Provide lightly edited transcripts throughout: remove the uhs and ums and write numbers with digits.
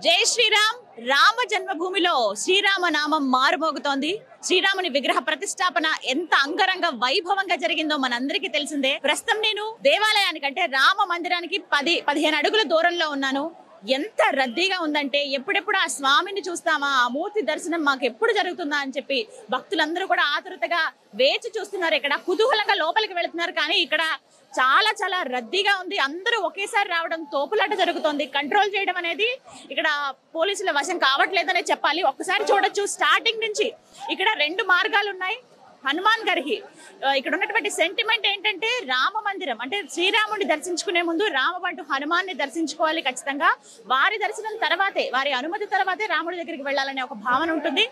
జై శ్రీరామ్. రామ జన్మభూమిలో శ్రీరామ నామం మారుమోగుతోంది. శ్రీరాముని విగ్రహ ప్రతిష్టాపన ఎంత అంగరంగ వైభవంగా జరిగిందో మనందరికీ తెలిసిందే. ప్రస్తుతం నేను దేవాలయానికి అంటే రామ మందిరానికి 10-15 అడుగుల దూరంలో ఉన్నాను. ఎంత రద్దీగా ఉందంటే ఎప్పుడెప్పుడు ఆ స్వామిని చూస్తామా, ఆ మూర్తి దర్శనం మాకు ఎప్పుడు జరుగుతుందా అని చెప్పి భక్తులందరూ కూడా ఆతృతగా వేచి చూస్తున్నారు. ఇక్కడ కుతూహలంగా లోపలికి వెళుతున్నారు. కానీ ఇక్కడ చాలా చాలా రద్దీగా ఉంది. అందరూ ఒకేసారి రావడం, తోపులాట జరుగుతోంది. కంట్రోల్ చేయడం అనేది ఇక్కడ పోలీసుల వశం కావట్లేదనే చెప్పాలి. ఒక్కసారి చూడొచ్చు, స్టార్టింగ్ నుంచి ఇక్కడ 2 మార్గాలు ఉన్నాయి. హనుమాన్ గర్హి ఇక్కడ ఉన్నటువంటి సెంటిమెంట్ ఏంటంటే రామ మందిరం అంటే శ్రీరాముడిని దర్శించుకునే ముందు రామబంటు హనుమాన్ని దర్శించుకోవాలి ఖచ్చితంగా. వారి దర్శనం తర్వాతే, వారి అనుమతి తర్వాతే రాముడి దగ్గరికి వెళ్ళాలనే ఒక భావన ఉంటుంది.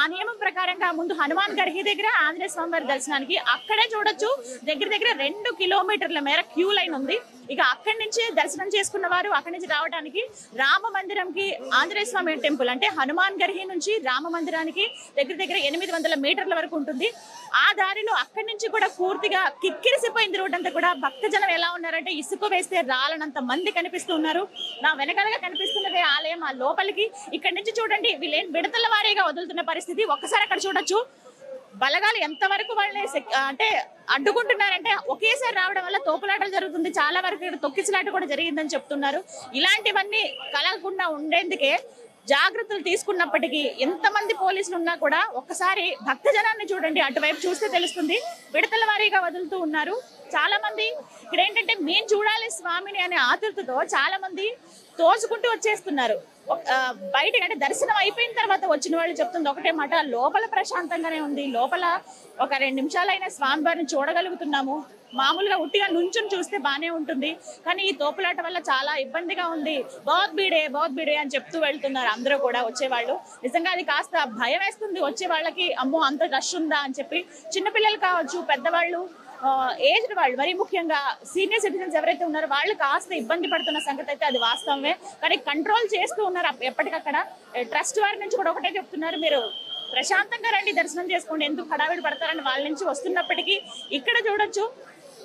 ఆ నియమం ప్రకారంగా ముందు హనుమాన్ గర్హి దగ్గర ఆంజనేయ స్వామి వారి దర్శనానికి అక్కడే చూడొచ్చు. దగ్గర 2 కిలోమీటర్ల మేర క్యూ లైన్ ఉంది. ఇక అక్కడి నుంచి దర్శనం చేసుకున్న వారు అక్కడి నుంచి రావడానికి రామ మందిరంకి ఆంజనేయ స్వామి టెంపుల్ అంటే హనుమాన్ గర్హి నుంచి రామ మందిరానికి దగ్గర 800 మీటర్ల వరకు ఉంటుంది. ఆ దారిలో అక్కడి నుంచి కూడా పూర్తిగా కిక్కిరిసిపోయింది రోడ్ అంతా కూడా. భక్తజనం ఎలా ఉన్నారంటే ఇసుక వేస్తే రాలనంత మంది కనిపిస్తూ ఉన్నారు. నా వెనకాలగా కనిపిస్తున్నదే ఆలయం. ఆ లోపలికి ఇక్కడి నుంచి చూడండి, వీళ్ళేం విడతల వారీగా వదులుతున్న పరిస్థితి. ఒక్కసారి అక్కడ చూడొచ్చు బలగాలు ఎంతవరకు వాళ్ళని అంటే అడ్డుకుంటున్నారంటే ఒకేసారి రావడం వల్ల తోపులాటలు జరుగుతుంది. చాలా వరకు ఇక్కడ తొక్కిసలాట కూడా జరిగిందని చెప్తున్నారు. ఇలాంటివన్నీ కలగకుండా ఉండేందుకే జాగ్రత్తలు తీసుకున్నప్పటికీ ఎంతమంది పోలీసులు ఉన్నా కూడా ఒక్కసారి భక్తజనాన్ని చూడండి, అటువైపు చూస్తే తెలుస్తుంది. విడతల వారీగా వదులుతూ ఉన్నారు. చాలా మంది ఇక్కడ ఏంటంటే మేము చూడాలి స్వామిని అనే ఆతృతతో చాలా మంది తోసుకుంటూ వచ్చేస్తున్నారు. బయట అంటే దర్శనం అయిపోయిన తర్వాత వచ్చిన వాళ్ళు చెప్తుంది ఒకటే మాట, లోపల ప్రశాంతంగానే ఉంది. లోపల ఒక 2 నిమిషాలైనా స్వామివారిని చూడగలుగుతున్నాము. మామూలుగా ఉట్టిగా నుంచుని చూస్తే బానే ఉంటుంది, కానీ ఈ తోపులాట వల్ల చాలా ఇబ్బందిగా ఉంది. బహుత్ బీడే అని చెప్తూ వెళ్తున్నారు అందరూ కూడా వచ్చేవాళ్ళు. నిజంగా అది కాస్త భయం వేస్తుంది వచ్చే వాళ్ళకి. అమ్మో అంత రష్ ఉందా అని చెప్పి. చిన్నపిల్లలు కావచ్చు, పెద్దవాళ్ళు, ఏజ్డ్ వాళ్ళు, మరీ ముఖ్యంగా సీనియర్ సిటిజన్స్ ఎవరైతే ఉన్నారో వాళ్ళు కాస్త ఇబ్బంది పడుతున్న సంగతి అయితే అది వాస్తవమే. కానీ కంట్రోల్ చేస్తూ ఉన్నారు ఎప్పటికక్కడ. ట్రస్ట్ వారి నుంచి కూడా ఒకటే చెప్తున్నారు, మీరు ప్రశాంతంగా రండి, దర్శనం చేసుకోండి, ఎందుకు హడావిడి పడతారని వాళ్ళ నుంచి వస్తున్నప్పటికీ ఇక్కడ చూడొచ్చు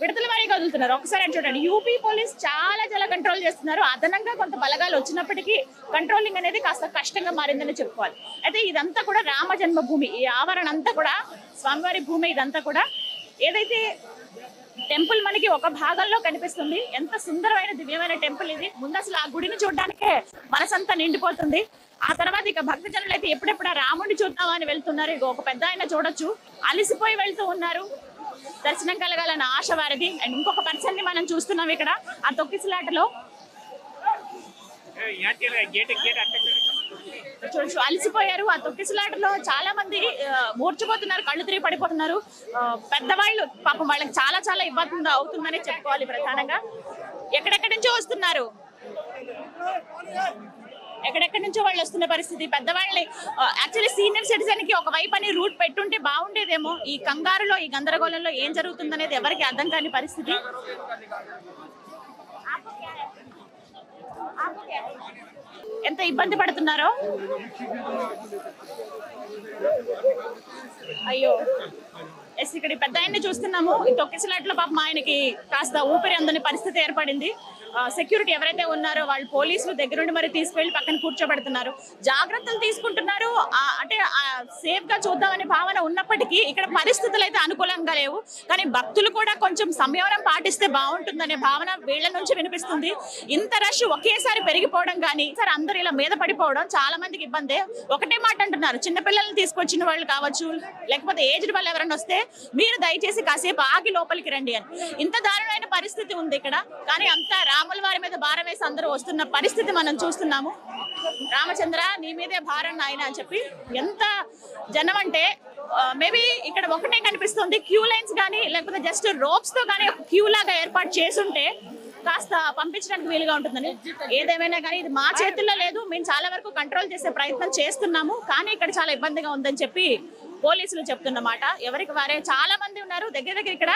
విడతల వారీగా వదులుతున్నారు. ఒకసారి చూడండి, యూపీ పోలీస్ చాలా కంట్రోల్ చేస్తున్నారు. అదనంగా కొంత బలగాలు వచ్చినప్పటికీ కంట్రోలింగ్ అనేది కాస్త కష్టంగా మారిందని చెప్పుకోవాలి. అయితే ఇదంతా కూడా రామ జన్మభూమి, ఈ ఆవరణ అంతా కూడా స్వామివారి భూమి. ఇదంతా కూడా ఏదైతే టెంపుల్ మనకి ఒక భాగంలో కనిపిస్తుంది. ఎంత సుందరమైన దివ్యమైన టెంపుల్ ఇది. ముందు అసలు ఆ గుడిని చూడడానికే మనసంతా నిండిపోతుంది. ఆ తర్వాత ఇక భక్తజనులు అయితే ఎప్పుడెప్పుడు రాముడిని చూద్దామని వెళ్తున్నారు. ఇక ఒక పెద్ద ఆయన చూడొచ్చు అలిసిపోయి వెళ్తూ ఉన్నారు. దర్శనం కలగాలన్న ఆశ వారిది. అండ్ ఇంకొక పర్సన్ ని మనం చూస్తున్నాం ఇక్కడ ఆ తొక్కిసలాటలో. చూడొచ్చు అలిసిపోయారు. ఆ తొక్కిసలాటలో చాలా మంది మూర్చిపోతున్నారు, కళ్ళు తిరిగి పడిపోతున్నారు. పెద్దవాళ్ళు పాపం వాళ్ళకి చాలా ఇబ్బంది అవుతుందనే చెప్పుకోవాలి. ప్రధానంగా ఎక్కడెక్కడి నుంచో వస్తున్నారు, ఎక్కడెక్కడి నుంచో వాళ్ళు వస్తున్న పరిస్థితి. పెద్దవాళ్ళని యాక్చువల్లీ సీనియర్ సిటిజన్ కి ఒక వైపు అని రూట్ పెట్టుంటే బాగుండేదేమో. ఈ కంగారులో, ఈ గందరగోళంలో ఏం జరుగుతుందనేది ఎవరికి అర్థం కాని పరిస్థితి. ఎంత ఇబ్బంది పడుతున్నారో. అయ్యో ఎస్, ఇక్కడ పెద్ద ఆయన్ని చూస్తున్నాము. ఈ తొక్కిసలాట్లో పాపం ఆయనకి కాస్త ఊపిరి అందని పరిస్థితి ఏర్పడింది. సెక్యూరిటీ ఎవరైతే ఉన్నారో వాళ్ళు పోలీసులు దగ్గరుండి మరి తీసుకెళ్లి పక్కన కూర్చోబెడుతున్నారు. జాగ్రత్తలు తీసుకుంటున్నారు. అంటే సేఫ్ గా చూద్దామనే భావన ఉన్నప్పటికీ ఇక్కడ పరిస్థితులు అయితే అనుకూలంగా లేవు. కానీ భక్తులు కూడా కొంచెం సంయమనం పాటిస్తే బాగుంటుందనే భావన వీళ్ళ నుంచి వినిపిస్తుంది. ఇంత రష్ ఒకేసారి పెరిగిపోవడం కానీ సార్ అందరు ఇలా మీద పడిపోవడం చాలా మందికి ఇబ్బందే. ఒకటే మాట అంటున్నారు, చిన్నపిల్లల్ని తీసుకొచ్చిన వాళ్ళు కావచ్చు, లేకపోతే ఏజ్డ్ వాళ్ళు ఎవరైనా వస్తే మీరు దయచేసి కాసేపు ఆగి లోపలికి రండి అని. ఇంత దారుణమైన పరిస్థితి ఉంది ఇక్కడ. కానీ అంతా రాముల వారి మీద భారం వేసి అందరూ వస్తున్న పరిస్థితి మనం చూస్తున్నాము. రామచంద్ర నీ మీదే భారం నాయన అని చెప్పి ఎంత జనం అంటే మేబీ ఇక్కడ ఒకటే కనిపిస్తుంది. క్యూ లైన్స్ కానీ లేకపోతే జస్ట్ రోప్స్ తో కానీ ఒక క్యూ లాగా ఏర్పాటు చేసుంటే కాస్త పంపించడానికి వీలుగా ఉంటుందని. ఏదేమైనా కానీ ఇది మా చేతుల్లో లేదు. మేము చాలా వరకు కంట్రోల్ చేసే ప్రయత్నం చేస్తున్నాము. కానీ ఇక్కడ చాలా ఇబ్బందిగా ఉందని చెప్పి పోలీసులు చెప్తున్న మాట. ఎవరికి వారే చాలా మంది ఉన్నారు. దగ్గర ఇక్కడ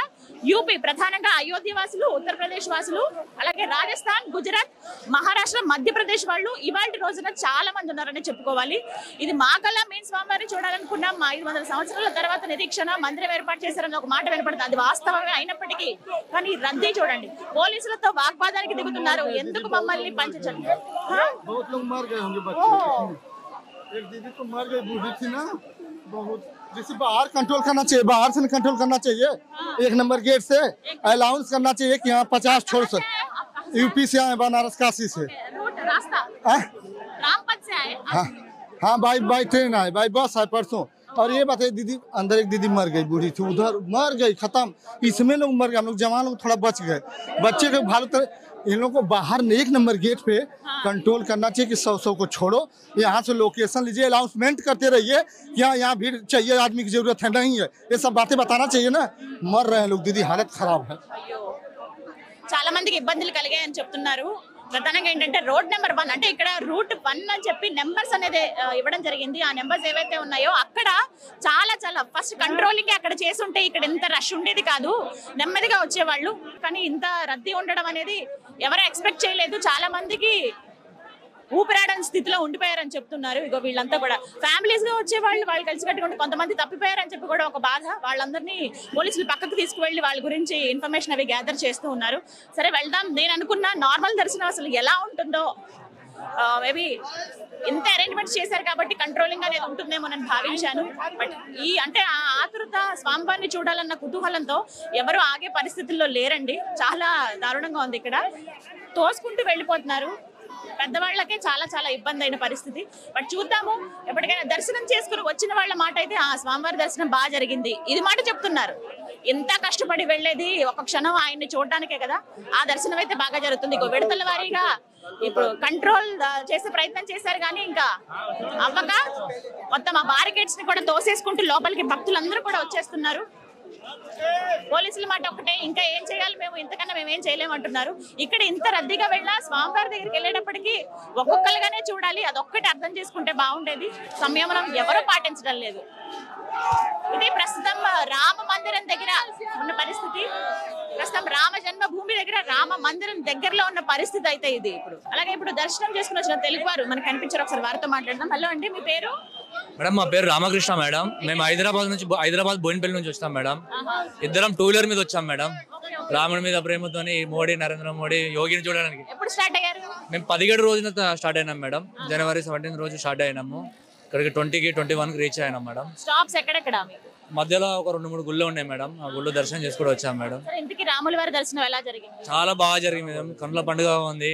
యూపీ, ప్రధానంగా అయోధ్య వాసులు, ఉత్తరప్రదేశ్ వాసులు, అలాగే రాజస్థాన్, గుజరాత్, మహారాష్ట్ర, మధ్యప్రదేశ్ వాళ్ళు ఇవాళ రోజున చాలా మంది ఉన్నారని చెప్పుకోవాలి. ఇది మాకల్లా మెయిన్ స్వామివారిని చూడాలనుకున్నాం. 500 సంవత్సరాల తర్వాత నిరీక్షణ మందిరం ఏర్పాటు చేశారని ఒక మాట వినపడుతుంది. అది వాస్తవమే అయినప్పటికీ కానీ రద్దీ చూడండి. పోలీసులతో వాగ్వాదానికి దిగుతున్నారు. ఎందుకు మమ్మల్ని పంచండి. एक दीदी तो मर गई, बूढ़ी थी ना बहुत, जिसे बाहर कंट्रोल करना चाहिए, बाहर से कंट्रोल करना चाहिए। 1 नंबर गेट से अलाउंस करना चाहिए कि यहाँ 50 छोड़ से यूपी से आए, बनारस काशी से रास्ता रामपथ से आए। हाँ बाई ट्रेन आए, बाई बस आए परसों। और ये बताइए दीदी, अंदर एक दीदी मर गई, बूढ़ी थी, उधर मर गई, खत्म। इसमें लोग मर गए, हम लोग जवान लोग थोड़ा बच गए। बच्चे के भालू इन लोगों को बाहर 1 नंबर गेट पे कंट्रोल करना चाहिए कि 100 को छोड़ो, यहाँ से लोकेशन लीजिए, अनाउंसमेंट करते रहिए कि यहाँ भीड़ चाहिए, आदमी की जरूरत है, नहीं है, ये सब बातें बताना चाहिए ना। मर रहे हैं लोग दीदी, हालत खराब है। చాలా మందికి ఇబ్బందులు కలిగాయని చెప్తున్నారు. ప్రధానంగా ఏంటంటే రోడ్ నెంబర్ 1 అంటే ఇక్కడ రూట్ 1 అని చెప్పి నెంబర్స్ అనేది ఇవ్వడం జరిగింది. ఆ నెంబర్స్ ఏవైతే ఉన్నాయో అక్కడ చాలా ఫస్ట్ కంట్రోలింగ్ అక్కడ చేసుంటే ఇక్కడ ఇంత రష్ ఉండేది కాదు, నెమ్మదిగా వచ్చేవాళ్ళు. కానీ ఇంత రద్దీ ఉండడం అనేది ఎవరు ఎక్స్పెక్ట్ చేయలేదు. చాలా మందికి ఊపిరాడని స్థితిలో ఉండిపోయారని చెప్తున్నారు. ఇగో వీళ్ళంతా కూడా ఫ్యామిలీస్ గా వచ్చేవాళ్ళు, వాళ్ళు కలిసి కట్టుకుంటే కొంతమంది తప్పిపోయారని చెప్పి కూడా ఒక బాధ. వాళ్ళందరినీ పోలీసులు పక్కకు తీసుకువెళ్ళి వాళ్ళ గురించి ఇన్ఫర్మేషన్ అవి గ్యాదర్ చేస్తూ ఉన్నారు. సరే వెళ్దాం. నేను అనుకున్న నార్మల్ దర్శనం అసలు ఎలా ఉంటుందో, మేబీ ఇంత అరేంజ్మెంట్స్ చేశారు కాబట్టి కంట్రోలింగ్ అనేది ఉంటుందేమో నేను భావించాను. బట్ ఈ అంటే ఆ ఆతృత, స్వామివారిని చూడాలన్న కుతూహలంతో ఎవరు ఆగే పరిస్థితుల్లో లేరండి. చాలా దారుణంగా ఉంది. ఇక్కడ తోసుకుంటూ వెళ్ళిపోతున్నారు. పెద్దవాళ్ళకే చాలా ఇబ్బంది అయిన పరిస్థితి. బట్ చూద్దాము. ఎప్పటికైనా దర్శనం చేసుకుని వచ్చిన వాళ్ళ మాట అయితే ఆ స్వామివారి దర్శనం బాగా జరిగింది, ఇది మాట చెప్తున్నారు. ఇంత కష్టపడి వెళ్ళేది ఒక క్షణం ఆయన్ని చూడడానికే కదా. ఆ దర్శనం అయితే బాగా జరుగుతుంది. ఇంకో విడతల వారీగా ఇప్పుడు కంట్రోల్ చేసే ప్రయత్నం చేశారు కానీ ఇంకా అవ్వక మొత్తం ఆ బారికేడ్స్ ని కూడా తోసేసుకుంటూ లోపలికి భక్తులందరూ కూడా వచ్చేస్తున్నారు. పోలీసుల మాట ఒకటే, ఇంకా ఏం చేయాలి మేము, ఇంతకన్నా మేము ఏం చేయలేమంటున్నారు. ఇక్కడ ఇంత రద్దీగా వెళ్ళా స్వామివారి దగ్గరికి వెళ్ళేటప్పటికి ఒక్కొక్కరుగానే చూడాలి, అదొక్కటి అర్థం చేసుకుంటే బాగుండేది. సంయమనం ఎవరూ పాటించడం లేదు. ఇది ప్రస్తుతం రామ మందిరం దగ్గర ఉన్న పరిస్థితి. ప్రస్తుతం రామ జన్మభూమి దగ్గర రామ మందిరం దగ్గరలో ఉన్న పరిస్థితి అయితే ఇది ఇప్పుడు. అలాగే ఇప్పుడు దర్శనం చేసుకుని వచ్చిన తెలుగు వారు మనకు కనిపించారు. ఒకసారి వారితో మాట్లాడదాం. హలో అండి, మీ పేరు? మేడం మా పేరు రామకృష్ణ మేడం. మేము హైదరాబాద్ బోయినపల్లి నుంచి వచ్చాం మేడం. ఇద్దరం 2 వీలర్ మీద వచ్చాం మేడం. రాముడి మీద ప్రేమతోని మోడీ, నరేంద్ర మోడీ, యోగిని చూడడానికి. ఎప్పుడు స్టార్ట్ అయ్యారు? మేము 17 రోజున స్టార్ట్ అయినాం మేడం. జనవరి 17 రోజు స్టార్ట్ అయినాము. ఇక్కడికి 20కి 21కి రీచ్ అయినాం మేడం. స్టాప్స్ ఎక్కడెక్కడ? మధ్యలో ఒక 2-3 గుళ్ళు ఉన్నాయి మేడం. ఆ గుళ్ళు దర్శనం చేసుకుని వచ్చాం మేడం. ఇంతకీ రాముల వారి దర్శనం ఎలా జరిగింది? చాలా బాగా జరిగింది మేడం. కన్నుల పండుగ ఉంది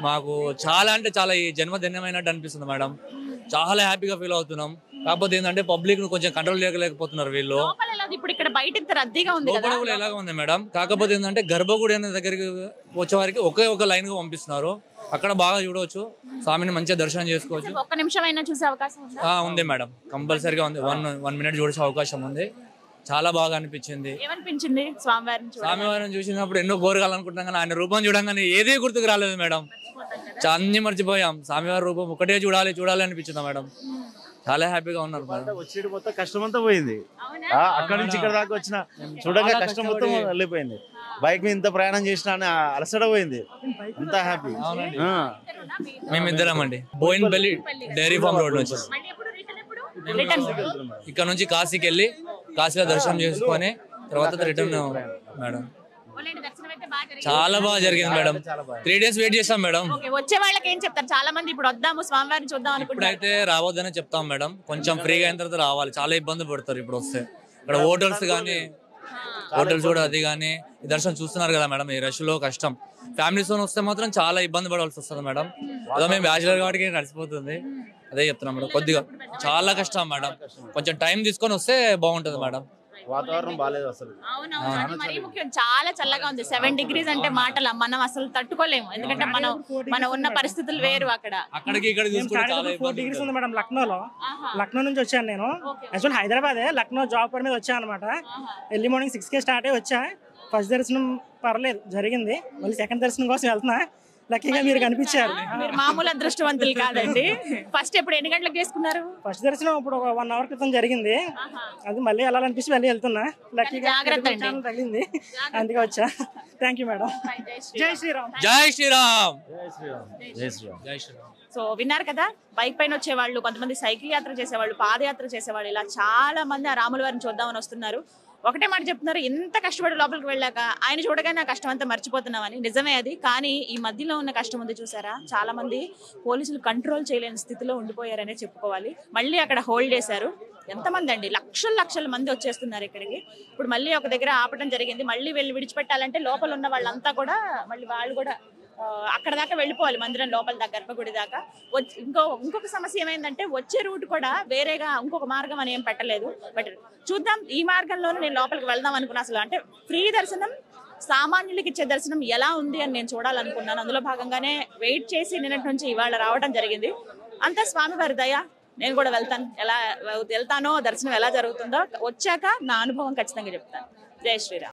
మాకు. చాలా అంటే చాలా ఈ జన్మధన్యమైనట్టు అనిపిస్తుంది మేడం. చాలా హ్యాపీగా ఫీల్ అవుతున్నాం. కాకపోతే ఏంటంటే పబ్లిక్ ను కొంచెం కంట్రోల్ చేయలేకపోతున్నారు వీళ్ళు. ఇప్పుడు ఇక్కడ బయట ఇంత రద్దీగా ఉంది కదా, లోపల ఎలాగా ఉంది మేడం. కాకపోతే ఏంటంటే గర్భగుడి అనే దగ్గరికి వచ్చే వారికి ఒక లైన్ గా పంపిస్తున్నారు. అక్కడ బాగా చూడవచ్చు, స్వామిని మంచిగా దర్శనం చేసుకోవచ్చు. ఒక్క నిమిషం అయినా చూసే అవకాశం ఉందా? ఉంది మేడం, కంపల్సరీగా ఉంది. 1 మినిట్ చూసే అవకాశం ఉంది. చాలా బాగా అనిపించింది. ఏమనిపించింది స్వామివారిని చూసినప్పుడు? ఎన్నో కోరగాలనుకుంటున్నాం కానీ ఆయన రూపం చూడంగానే ఏదే గుర్తుకు రాలేదు మేడం. అన్ని మర్చిపోయాం. స్వామివారి రూపం ఒకటే చూడాలి అనిపించింది మేడం. చాలా హ్యాపీగా ఉన్నారు మేడం. వచ్చేది మొత్తం కష్టం అంతా పోయింది. అక్కడి నుంచి ఇక్కడ దాకా వచ్చిన చూడగా కష్టం మొత్తం వెళ్ళిపోయింది. బైక్ మీద ఇంత ప్రయాణం చేసిన అలసట పోయింది. అంత హ్యాపీ. మేమిద్దరం అండి బోయినపల్లి డైరీ ఫామ్ రోడ్ నుంచి. ఇక్కడ నుంచి కాశీకి వెళ్ళి కాశీలో దర్శనం చేసుకొని తర్వాత రిటర్న్ మేడం. చాలా బాగా జరిగింది మేడం. 3 days వెయిట్ చేస్తాం మేడం. వచ్చే వాళ్ళకి ఏం చెప్తారు? చాలా మంది ఇప్పుడు వద్దాము స్వామివారిని చూద్దాం అనుకుంటున్నారు. ఇప్పుడైతే రావద్దని చెప్తాం మేడం. కొంచెం ఫ్రీగా అయిన తర్వాత రావాలి. చాలా ఇబ్బంది పడతారు ఇప్పుడు వస్తే. ఇక్కడ హోటల్స్ కూడా అది కానీ ఈ దర్శనం చూస్తున్నారు కదా మేడం. ఈ రష్ లో కష్టం. ఫ్యామిలీస్ తో వస్తే మాత్రం చాలా ఇబ్బంది పడవలసి వస్తుంది మేడం. అదో మేము బ్యాచులర్ కాబట్టి నడిచిపోతుంది. అదే చెప్తున్నాం మేడం. కొద్దిగా చాలా కష్టం మేడం. కొంచెం టైం తీసుకొని వస్తే బాగుంటుంది మేడం. వాతావరణం బాగాలేదు అసలు. అవునవును, మరీ ముఖ్యం. చాలా చల్లగా ఉంది. 7 degrees అంటే మాటల మనం అసలు తట్టుకోలేము. ఎందుకంటే మనం ఉన్న పరిస్థితులు వేరు. అక్కడికి ఇక్కడ 4 degrees ఉంది మేడం. లక్నో నుంచి వచ్చాను నేను. యాక్చువల్ హైదరాబాదే, లక్నో జాబ్ పని మీద వచ్చాను అనమాట. ఎర్లీ మార్నింగ్ 6కే స్టార్ట్ అయ్యి వచ్చా. ఫస్ట్ దర్శనం పర్లేదు జరిగింది. మళ్ళీ సెకండ్ దర్శనం కోసం వెళ్తున్నా. లక్కీగా మీరు కనిపించారు. మీరు మామూలు అదృష్టవంతులు కాదండి. ఫస్ట్ ఎప్పుడు ఎన్ని గంటలకు చేసుకున్నారు? ఫస్ట్ దర్శనం ఇప్పుడు ఒక 1 అవర్ క్రితం జరిగింది. అది మళ్ళీ వెళ్ళాలనిపిస్తే మళ్ళీ వెళ్తున్నా. లక్కీగా జాగ్రత్త అండి. ఛానల్ తగిలింది, అందుకే వచ్చా. Thank you madam. జై శ్రీరామ్. జై శ్రీరామ్. జై శ్రీరామ్. జై శ్రీరామ్. జై శ్రీరామ్. సో విన్నారు కదా, బైక్ పైన వచ్చేవాళ్ళు, కొంతమంది సైకిల్ యాత్ర చేసేవాళ్ళు, పాదయాత్ర చేసేవాళ్ళు, ఇలా చాలా మంది ఆ రాముల వారిని చూద్దామని వస్తున్నారు. ఒకటే మాట చెప్తున్నారు, ఎంత కష్టపడి లోపలికి వెళ్ళాక ఆయన చూడగానే ఆ కష్టం అంతా మర్చిపోతున్నామని. నిజమే అది. కానీ ఈ మధ్యలో ఉన్న కష్టం ఉంది చూసారా, చాలా మంది పోలీసులు కంట్రోల్ చేయలేని స్థితిలో ఉండిపోయారనే చెప్పుకోవాలి. మళ్ళీ అక్కడ హోల్డ్ చేశారు. ఎంతమంది అండి, లక్షల మంది వచ్చేస్తున్నారు ఇక్కడికి. ఇప్పుడు మళ్ళీ ఒక దగ్గర ఆపడం జరిగింది. మళ్ళీ వెళ్ళి విడిచిపెట్టాలంటే లోపల ఉన్న వాళ్ళంతా కూడా మళ్ళీ వాళ్ళు కూడా అక్కడ దాకా వెళ్ళిపోవాలి, మందిరం లోపల దాకా, గర్భగుడి దాకా. ఇంకొక సమస్య ఏమైందంటే వచ్చే రూట్ కూడా వేరేగా ఇంకొక మార్గం అని ఏం పెట్టలేదు. బట్ చూద్దాం, ఈ మార్గంలోనే నేను లోపలికి వెళ్దాం అనుకున్నా. అసలు అంటే ఫ్రీ దర్శనం, సామాన్యులకి ఇచ్చే దర్శనం ఎలా ఉంది అని నేను చూడాలనుకున్నాను. అందులో భాగంగానే వెయిట్ చేసి నిన్నటి నుంచి ఇవాళ రావడం జరిగింది. అంతా స్వామివారి దయ. నేను కూడా వెళ్తాను, ఎలా వెళ్తానో, దర్శనం ఎలా జరుగుతుందో వచ్చాక నా అనుభవం ఖచ్చితంగా చెప్తాను. జై శ్రీరామ్.